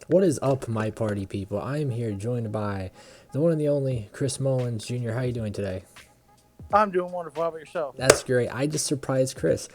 What is up, my party people? I am here joined by the one and the only Chris Mullins Jr. How you doing today? I'm doing wonderful. How about yourself? That's great. I just surprised Chris.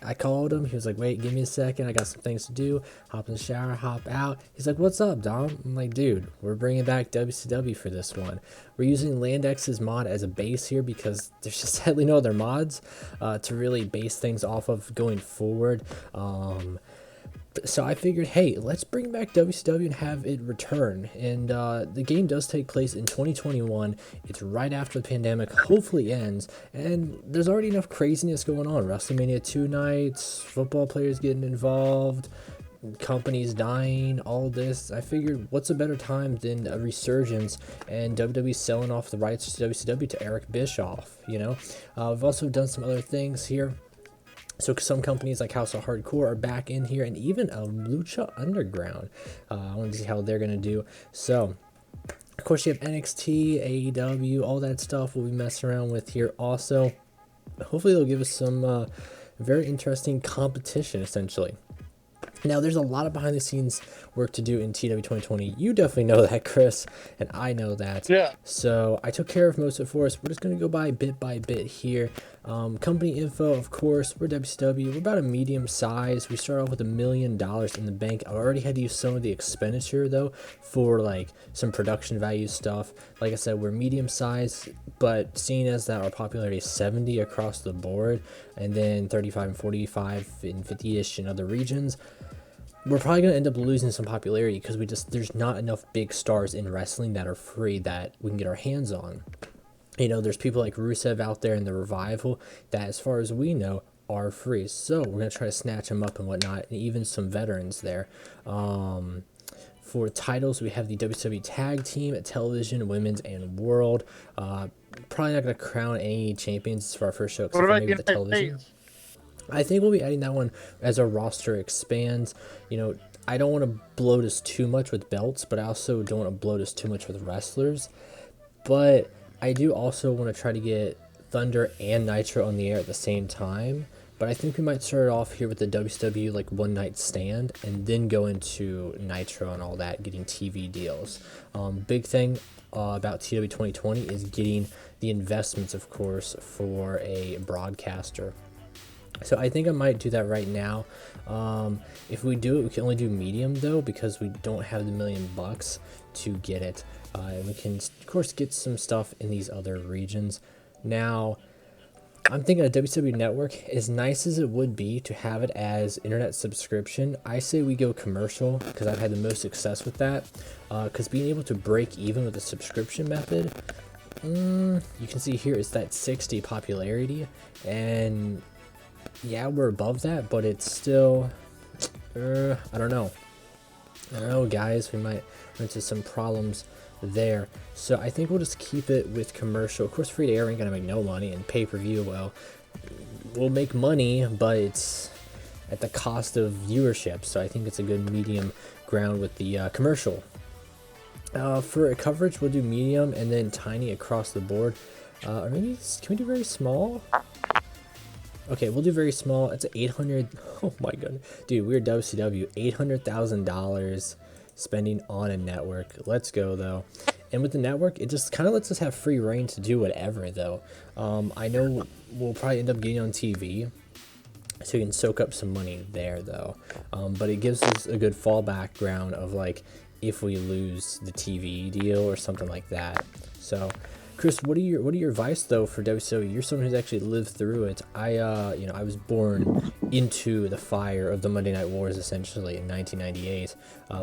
I called him. He was like, wait, give me a second. I got some things to do. Hop in the shower, hop out. He's like, what's up, Dom? I'm like, dude, we're bringing back WCW for this one. We're using Landex's mod as a base here because there's just sadly no other mods to really base things off of going forward. So I figured, hey, let's bring back WCW and have it return. And the game does take place in 2021. It's right after the pandemic hopefully ends. And there's already enough craziness going on. WrestleMania 2 nights, football players getting involved, companies dying, all this. I figured, what's a better time than a resurgence and WWE selling off the rights to WCW to Eric Bischoff, you know? We've also done some other things here. So some companies like House of Hardcore are back in here, and even a Lucha Underground. I want to see how they're going to do. So, of course, you have NXT, AEW, all that stuff we'll be messing around with here also. Hopefully they'll give us some very interesting competition, essentially. Now, there's a lot of behind-the-scenes work to do in TEW 2020. You definitely know that, Chris, and I know that. Yeah. So I took care of most of it for us. We're just going to go by bit here. Company info, of course, we're WCW. We're about a medium size. We start off with $1 million in the bank. I already had to use some of the expenditure, though, for, like, some production value stuff. Like I said, we're medium size, but seeing as that our popularity is 70 across the board, and then 35 and 45 and 50-ish in other regions, we're probably going to end up losing some popularity because there's not enough big stars in wrestling that are free that we can get our hands on. You know, there's people like Rusev out there in the Revival that, as far as we know, are free. So we're going to try to snatch them up and whatnot, and even some veterans there. For titles, we have the WCW Tag Team, Television, Women's, and World. Probably not going to crown any champions for our first show, What except for about maybe the United Television. States? I think we'll be adding that one as our roster expands. You know, I don't want to bloat us too much with belts, but I also don't want to bloat us too much with wrestlers. But I do also want to try to get Thunder and Nitro on the air at the same time. But I think we might start off here with the WCW like one night stand and then go into Nitro and all that, getting TV deals. Big thing about TW 2020 is getting the investments, of course, for a broadcaster. So I think I might do that right now. If we do it, we can only do medium though, because we don't have the $1 million to get it. And we can, of course, get some stuff in these other regions. Now, I'm thinking a WCW Network, as nice as it would be to have it as internet subscription, I say we go commercial because I've had the most success with that. Because being able to break even with a subscription method, you can see here it's that 60 popularity, and yeah, we're above that, but it's still, I don't know. I don't know, guys. We might run into some problems there. So I think we'll just keep it with commercial. Of course, free to air ain't gonna make no money, and pay-per-view, well, we'll make money, but it's at the cost of viewership. So I think it's a good medium ground with the commercial. For coverage, we'll do medium and then tiny across the board. Or maybe, can we do very small? Okay, we'll do very small. It's 800. Oh my goodness, dude, we're WCW. $800,000 spending on a network. Let's go though. And with the network, it just kind of lets us have free reign to do whatever though. I know we'll probably end up getting on TV, so you can soak up some money there though. But it gives us a good fallback ground of like if we lose the TV deal or something like that. So, Chris, what are your advice though for WCW? You're someone who's actually lived through it. I was born into the fire of the Monday Night Wars essentially in 1998,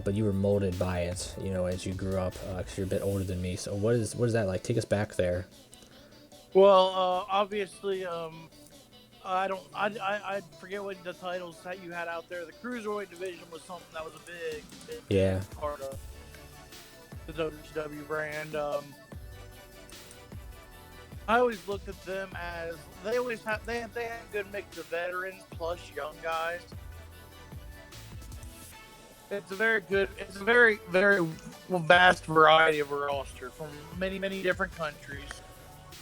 but you were molded by it, you know, as you grew up. Because you're a bit older than me. So what is that like? Take us back there. Well, obviously, I forget what the titles that you had out there. The cruiserweight division was something that was a Yeah. big part of the WCW brand. I always looked at them as they had a good mix of veterans plus young guys. It's a very vast variety of a roster from many different countries.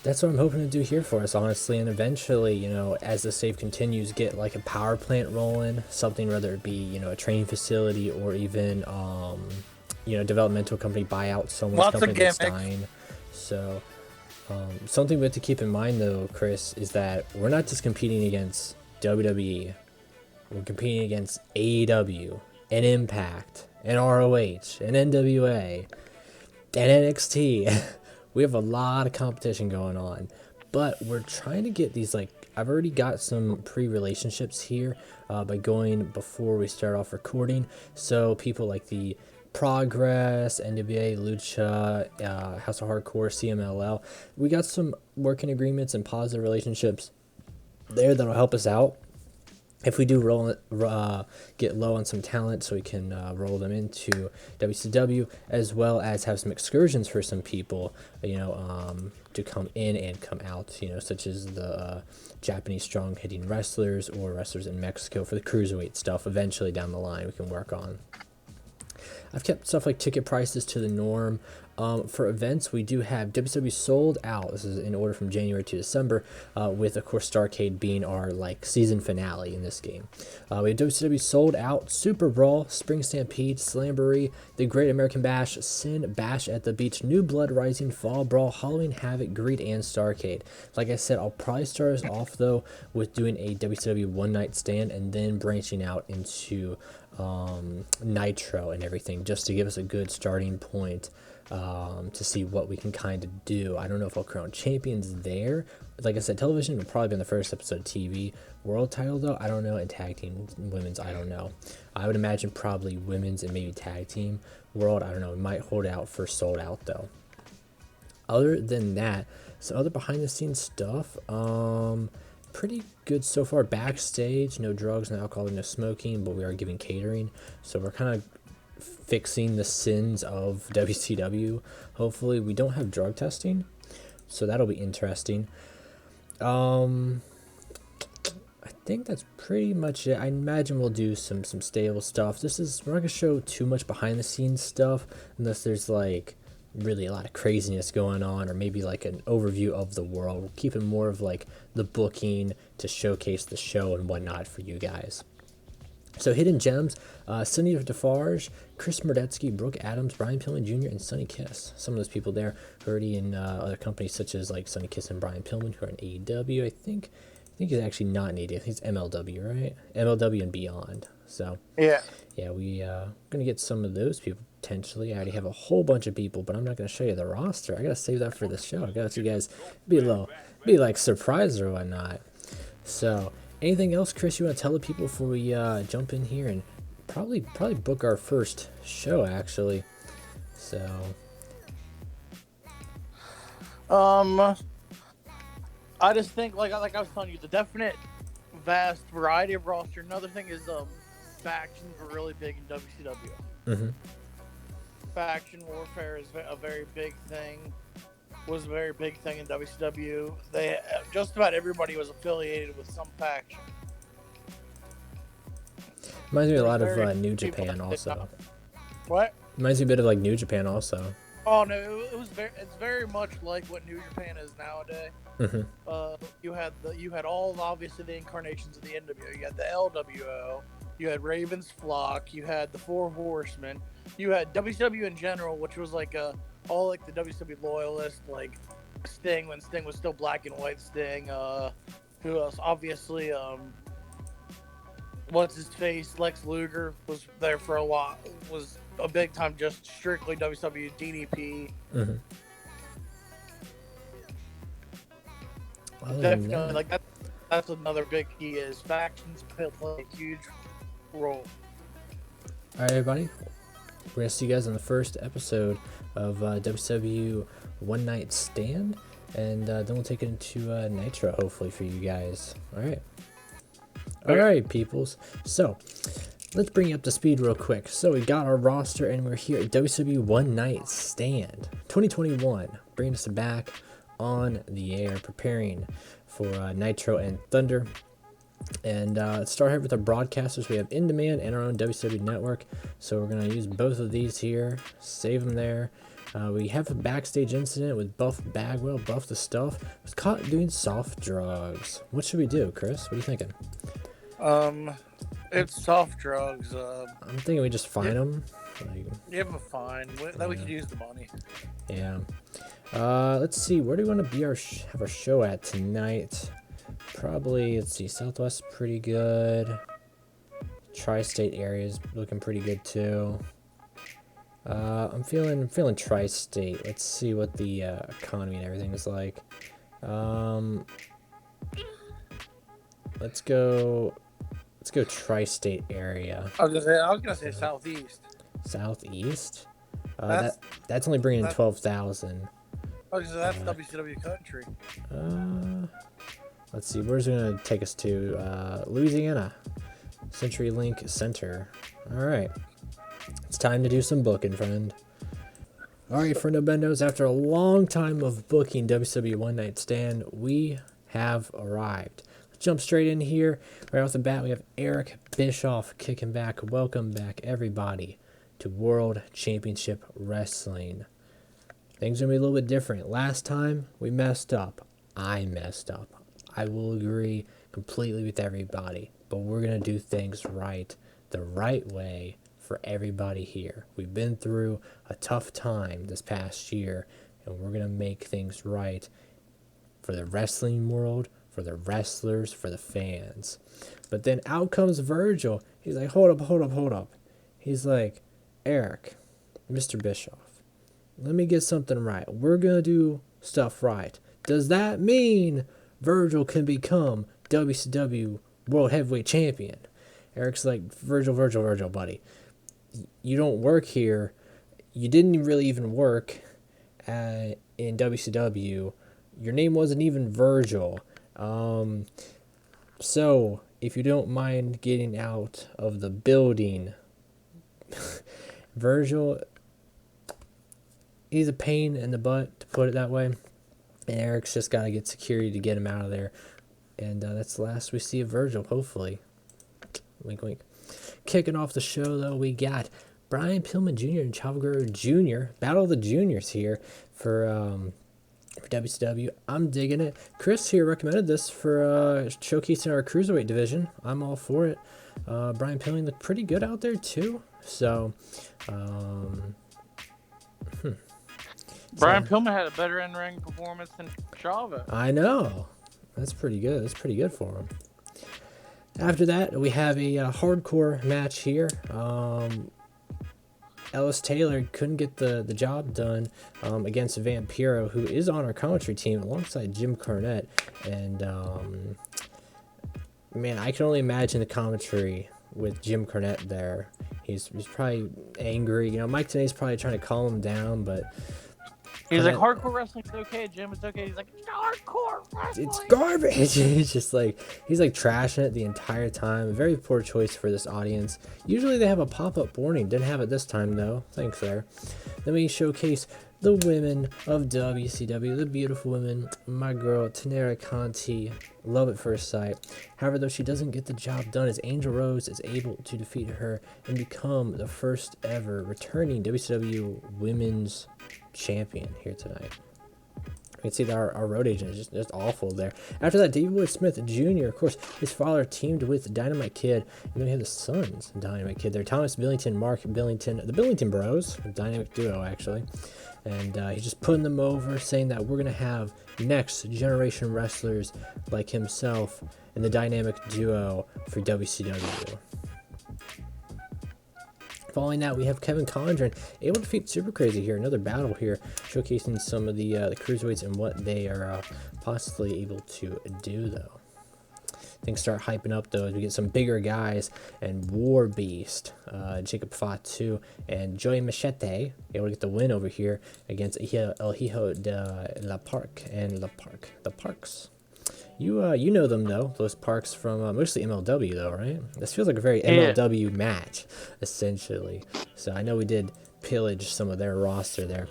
That's what I'm hoping to do here for us, honestly, and eventually, you know, as the save continues, get like a power plant rolling, something, whether it be, you know, a training facility or even developmental company buy out someone's Lots of company that's gimmicks. dying. So something we have to keep in mind, though, Chris, is that we're not just competing against WWE. We're competing against AEW and Impact and ROH and NWA and NXT. We have a lot of competition going on, but we're trying to get these, I've already got some pre-relationships here by going before we start off recording. So people like the Progress, NWA, Lucha, House of Hardcore, CMLL, we got some working agreements and positive relationships there that'll help us out if we do get low on some talent, so we can roll them into WCW, as well as have some excursions for some people, to come in and come out, such as the Japanese strong hitting wrestlers or wrestlers in Mexico for the cruiserweight stuff. Eventually down the line we can work on. I've kept stuff like ticket prices to the norm. For events, we do have WCW Sold Out. This is in order from January to December, with, of course, Starrcade being our season finale in this game. We have WCW Sold Out, Super Brawl, Spring Stampede, Slamboree, The Great American Bash, Sin, Bash at the Beach, New Blood Rising, Fall Brawl, Halloween Havoc, Greed, and Starrcade. Like I said, I'll probably start us off, though, with doing a WCW One Night Stand and then branching out into Nitro and everything, just to give us a good starting point to see what we can kind of do. I don't know if I'll crown champions there. Like I said, television would probably be in the first episode of TV. World title, though, I don't know. And tag team, women's, I don't know. I would imagine probably women's and maybe tag team. World, I don't know. It might hold out for Sold Out, though. Other than that, some other behind the scenes stuff. Pretty good so far. Backstage, no drugs, no alcohol, no smoking, but we are giving catering. So we're kind of fixing the sins of WCW. Hopefully we don't have drug testing, so that'll be interesting. I think that's pretty much it. I imagine we'll do some stable stuff. We're not gonna show too much behind the scenes stuff unless there's really a lot of craziness going on, or maybe an overview of the world. We'll keep it more of the booking to showcase the show and whatnot for you guys. So Hidden Gems, Sonny Defarge, Chris Murdetsky, Brooke Adams, Brian Pillman Jr., and Sonny Kiss. Some of those people there are already in other companies such as Sonny Kiss and Brian Pillman, who are in AEW. I think he's actually not in AEW. I think he's MLW, right? MLW and beyond. So Yeah. we gonna get some of those people potentially. I already have a whole bunch of people, but I'm not gonna show you the roster. I gotta save that for the show. I gotta let you guys be surprised or whatnot. So anything else, Chris, you want to tell the people before we jump in here and probably book our first show, actually? So I just think like I was telling you, the definite vast variety of roster. Another thing is factions were really big in WCW. Mm-hmm. Faction warfare is a very big thing. Was a very big thing in WCW. They just about everybody was affiliated with some faction. Reminds me a lot of New Japan also. What? Reminds me a bit of New Japan also. Oh no, it's very much like what New Japan is nowadays. Mm-hmm. You had all obviously the incarnations of the NWO. You had the LWO. You had Raven's Flock. You had the Four Horsemen. You had WCW in general, which was all the WCW loyalists, Sting, when Sting was still black and white Sting. Who else? Obviously, what's his face? Lex Luger was there for a while. Was a big time, just strictly WCW. DDP. Mm-hmm. Definitely, that's another big key is factions play a huge role. All right, everybody. We're going to see you guys on the first episode of WCW One Night Stand, and then we'll take it into Nitro, hopefully, for you guys. All right. All right, peoples. So, let's bring you up to speed real quick. So, we got our roster, and we're here at WCW One Night Stand 2021, bringing us back on the air, preparing for Nitro and Thunder. And let's start here with our broadcasters. We have In Demand and our own WCW network. So we're going to use both of these here. Save them there. We have a backstage incident with Buff Bagwell. Buff the Stuff was caught doing soft drugs. What should we do, Chris? What are you thinking? It's soft drugs. I'm thinking we just fine them. Like, Give them a fine. That we could use the money. yeah. Let's see. Where do we want to be have our show at tonight? Probably, let's see. Southwest pretty good. Tri-state area is looking pretty good too. I'm feeling tri-state. Let's see what the economy and everything is like. Let's go tri-state area. I was gonna say southeast. Southeast. That's That's only bringing in 12,000. That's WCW country. Let's see. Where's it gonna take us to? Louisiana. CenturyLink Center. All right. It's time to do some booking, friend. All right, friendo bendos. After a long time of booking WCW One Night Stand, we have arrived. Let's jump straight in here. Right off the bat, we have Eric Bischoff kicking back. Welcome back, everybody, to World Championship Wrestling. Things are going to be a little bit different. Last time, we messed up. I messed up. I will agree completely with everybody. But we're going to do things right, the right way for everybody here. We've been through a tough time this past year, and we're going to make things right for the wrestling world, for the wrestlers, for the fans. But then out comes Virgil. He's like, hold up. He's like, Eric, Mr. Bischoff, let me get something right. We're going to do stuff right. Does that mean Virgil can become WCW World Heavyweight Champion? Eric's like, Virgil, buddy. You don't work here. You didn't really even work in WCW. Your name wasn't even Virgil. So, if you don't mind getting out of the building, Virgil, he's a pain in the butt, to put it that way. And Eric's just got to get security to get him out of there. And that's the last we see of Virgil, hopefully. Wink, wink. Kicking off the show, though, we got Brian Pillman Jr. and Chavo Guerrero Jr. Battle of the Juniors here for WCW. I'm digging it. Chris here recommended this for showcasing our Cruiserweight division. I'm all for it. Brian Pillman looked pretty good out there, too. So, Brian Pillman had a better in-ring performance than Chavo. I know. That's pretty good. That's pretty good for him. After that, we have a hardcore match here. Ellis Taylor couldn't get the job done against Vampiro, who is on our commentary team alongside Jim Cornette. And, man, I can only imagine the commentary with Jim Cornette there. He's probably angry. You know, Mike Tenay's probably trying to calm him down, but... He's like, hardcore wrestling's okay, Jim, it's okay. He's like, it's hardcore wrestling. It's garbage. He's just like, he's like trashing it the entire time. Very poor choice for this audience. Usually they have a pop-up warning. Didn't have it this time, though. Thanks there. Then we showcase the women of WCW, the beautiful women. My girl, Tanera Conti. Love at first sight. However, though she doesn't get the job done, as Angel Rose is able to defeat her and become the first ever returning WCW Women's Champion here tonight. You can see that our road agent is just awful there. After that, Davey Boy Smith Jr., of course, his father teamed with Dynamite Kid. And then we have the sons of Dynamite Kid there. Thomas Billington, Mark Billington, the Billington Bros, a dynamic duo, actually. And he's just putting them over, saying that we're going to have next generation wrestlers like himself in the dynamic duo for WCW. Following that, we have Kevin Condren able to defeat Super Crazy here. Another battle here, showcasing some of the cruiserweights and what they are possibly able to do, though. Things start hyping up, though, as we get some bigger guys, and War Beast, Jacob Fatu, and Joey Machete able to get the win over here against El Hijo de La Park and the Parks. You know them, though, those Parks from mostly MLW, though, right? This feels like a very MLW match, essentially. So I know we did pillage some of their roster there.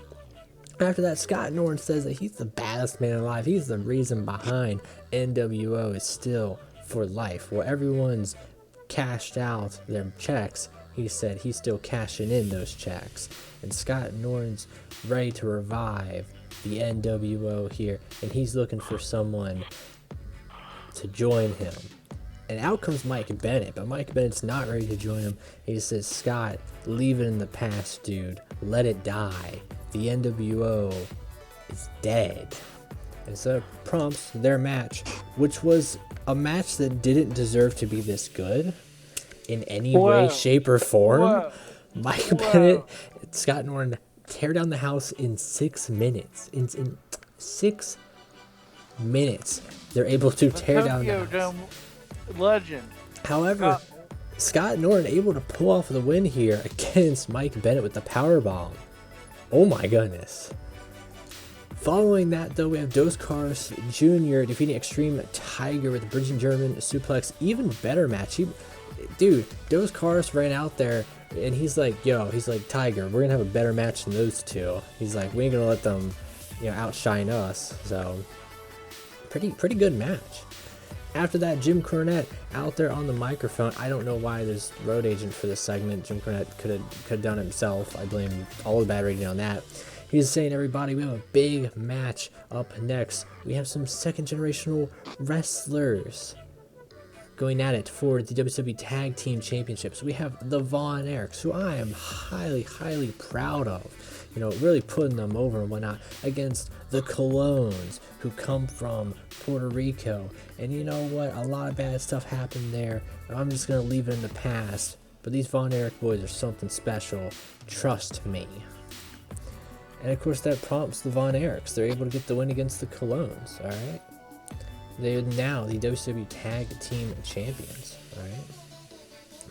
After that, Scott Norton says that he's the baddest man alive. He's the reason behind NWO is still for life. While everyone's cashed out their checks, he said he's still cashing in those checks. And Scott Norton's ready to revive the NWO here, and he's looking for someone to join him. And out comes Mike Bennett, but Mike Bennett's not ready to join him. He says, Scott, leave it in the past, dude. Let it die. The NWO is dead. And so it prompts their match, which was a match that didn't deserve to be this good in any way, shape, or form. Mike Bennett and Scott Norton tear down the house in 6 minutes. In 6 minutes, they're able to tear down the house. Legend. However, Scott Norton able to pull off the win here against Mike Bennett with the powerbomb. Oh my goodness. Following that, though, we have Dos Caras Jr. defeating Extreme Tiger with the Bridging German suplex. Even better match. Dude, Dos Caras ran out there and he's like, Tiger, we're going to have a better match than those two. He's like, we ain't going to let them, outshine us. So, pretty good match. After that, Jim Cornette out there on the microphone. I don't know why there's road agent for this segment. Jim Cornette could have done it himself. I blame all the bad rating on that. He's saying, everybody, we have a big match up next. We have some second generational wrestlers going at it for the WCW Tag Team Championships. We have the Von Erichs, who I am highly, highly proud of. Really putting them over and whatnot, against the Colognes, who come from Puerto Rico. And you know what? A lot of bad stuff happened there. I'm just going to leave it in the past. But these Von Erich boys are something special. Trust me. And of course, that prompts the Von Erichs. They're able to get the win against the Colognes, alright? They are now the WCW Tag Team Champions, alright?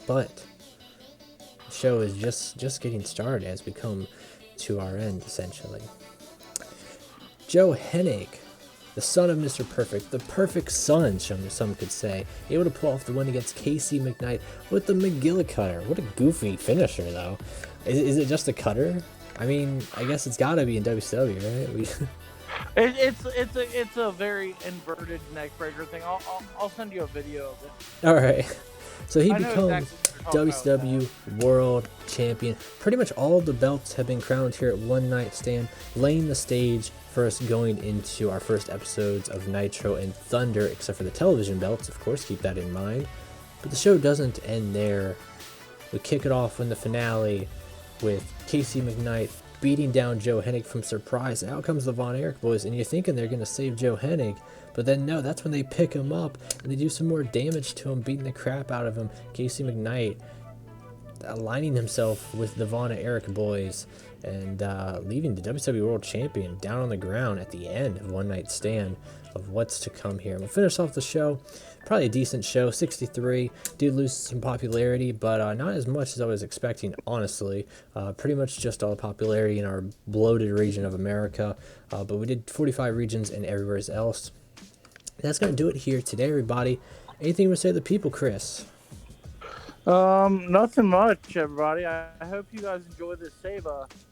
But the show is just getting started as we come to our end, essentially. Joe Hennig, the son of Mr. Perfect, the perfect son, some could say, able to pull off the win against Casey McKnight with the McGillicudder. What a goofy finisher, though. Is it just a cutter? I mean, I guess it's got to be in WCW, right? It's a very inverted neck breaker thing. I'll send you a video of it. All right. So he becomes WCW World Champion. Pretty much all of the belts have been crowned here at One Night Stand, laying the stage for us going into our first episodes of Nitro and Thunder, except for the television belts, of course, keep that in mind. But the show doesn't end there. We kick it off in the finale with Casey McKnight beating down Joe Hennig from Surprise. And out comes the Von Erich boys, and you're thinking they're going to save Joe Hennig, but then no, that's when they pick him up and they do some more damage to him, beating the crap out of him. Casey McKnight aligning himself with the Von Erich boys and leaving the WCW World Champion down on the ground at the end of One Night Stand of what's to come here. We'll finish off the show. Probably a decent show. 63 did lose some popularity, but not as much as I was expecting, honestly. Pretty much just all the popularity in our bloated region of America, but we did 45 regions and everywhere else. That's going to do it here today, everybody. Anything you want to say to the people, Chris? Nothing much, everybody. I hope you guys enjoy this save.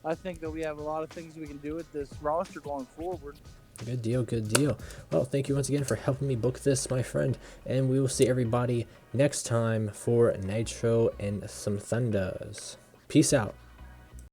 I think that we have a lot of things we can do with this roster going forward. Good deal, good deal. Well, thank you once again for helping me book this, my friend. And we will see everybody next time for Nitro and some Thunders. Peace out.